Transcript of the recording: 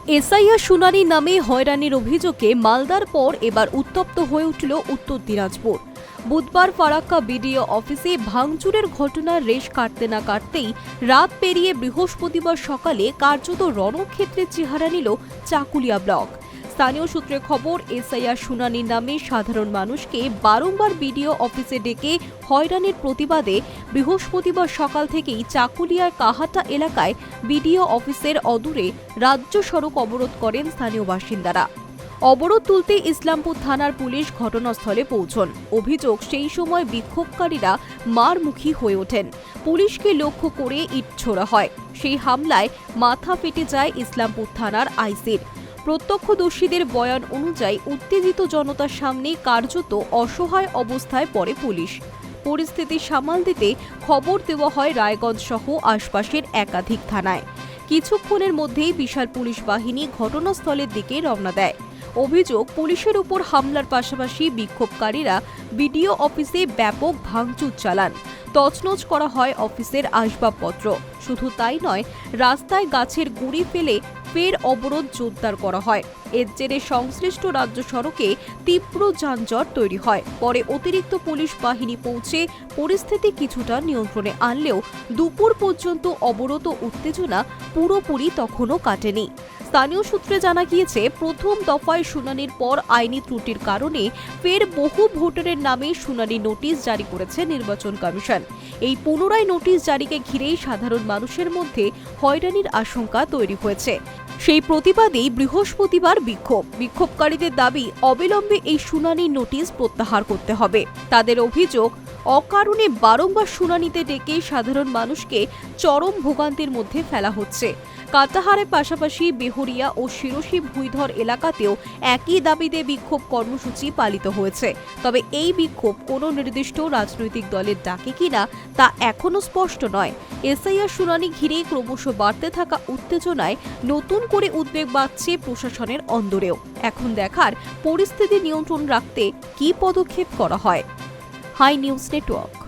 SIR শুনানির নামে হয়রানির অভিযোগে মালদার পর এবার উত্তপ্ত হয়ে উঠল উত্তর দিনাজপুর। বুধবার ফারাক্কা বিডিও অফিসে ভাঙচুরের ঘটনার রেশ কাটতে না কাটতেই রাত পেরিয়ে বৃহস্পতিবার সকালে কার্যত রণক্ষেত্রের চেহারা নিল চাকুলিয়া ব্লক। স্থানীয় সূত্রে খবর, এসআইআর শুনানির নামে সাধারণ মানুষকে বারংবার বিডিও অফিসে ডেকে হয়রানির প্রতিবাদে বৃহস্পতিবার সকাল থেকেই চাকুলিয়ার কাহাটা এলাকায় বিডিও অফিসের অদূরে রাজ্য সড়ক অবরোধ করেন স্থানীয় বাসিন্দারা। অবরোধ তুলতে ইসলামপুর থানার পুলিশ ঘটনাস্থলে পৌঁছন। অভিযোগ, সেই সময় বিক্ষোভকারীরা মারমুখী হয়ে ওঠেন। পুলিশকে লক্ষ্য করে ইট ছোড়া হয়। সেই হামলায় মাথা ফেটে যায় ইসলামপুর থানার আইসির। প্রত্যক্ষদর্শীদের বয়ান অনুযায়ী উত্তেজিত জনতার সামনে কার্যত অসহায় অবস্থায় পড়ে পুলিশ। পরিস্থিতি সামাল দিতে খবর দেওয়া হয় রায়গঞ্জ সহ আশপাশের একাধিক থানায়। কিছুক্ষণের মধ্যেই বিশাল পুলিশ বাহিনী ঘটনাস্থলের দিকে রওনা দেয়। অভিযোগ, পুলিশের উপর হামলার পাশাপাশি বিক্ষোভকারীরা বিডিও অফিসে ব্যাপক ভাঙচুর চালান। তছনছ করা হয় অফিসের আসবাবপত্র। শুধু তাই নয়, রাস্তায় গাছের গুঁড়ি ফেলে ফের অবরোধ জোরদার করা হয়। এর জেরে সংশ্লিষ্ট রাজ্য সড়কে তীব্র যানজট তৈরি হয়। পরে অতিরিক্ত পুলিশ বাহিনী পৌঁছে পরিস্থিতি কিছুটা নিয়ন্ত্রণে আনলেও দুপুর পর্যন্ত অবরোধ ও উত্তেজনা পুরোপুরি তখনও কাটেনি। স্থানীয় সূত্রে জানা গিয়েছে, প্রথম দফায় শুনানির পর আইনি ত্রুটির কারণে ফের বহু ভোটারের নামে শুনানি নোটিশ জারি করেছে নির্বাচন কমিশন। এই পুনরায় নোটিশ জারিকে ঘিরেই সাধারণ মানুষের মধ্যে হয়রানির আশঙ্কা তৈরি হয়েছে। সেই প্রতিবাদেই বৃহস্পতিবার বিক্ষোভকারীদের দাবি, অবিলম্বে এই শুনানির নোটিশ প্রত্যাহার করতে হবে। তাদের অভিযোগ, অকারণে বারংবার শুনানিতে ডেকে সাধারণ মানুষকে চরম ভোগান্তির মধ্যে ফেলা হচ্ছে। কাটাহারের পাশাপাশি বেহরিয়া ও শিরোশী ভুইধর এলাকাতেও একই দাবিতে বিক্ষোভ কর্মসূচি পালিত হয়েছে। তবে এই বিক্ষোভ কোনো নির্দিষ্ট রাজনৈতিক দলের ডাকে কিনা তা এখনও স্পষ্ট নয়। এসআইআর শুনানি ঘিরে ক্রমশ বাড়তে থাকা উত্তেজনায় নতুন করে উদ্বেগ বাড়ছে প্রশাসনের অন্দরেও। এখন দেখার, পরিস্থিতি নিয়ন্ত্রণ রাখতে কী পদক্ষেপ করা হয়। Hi News network.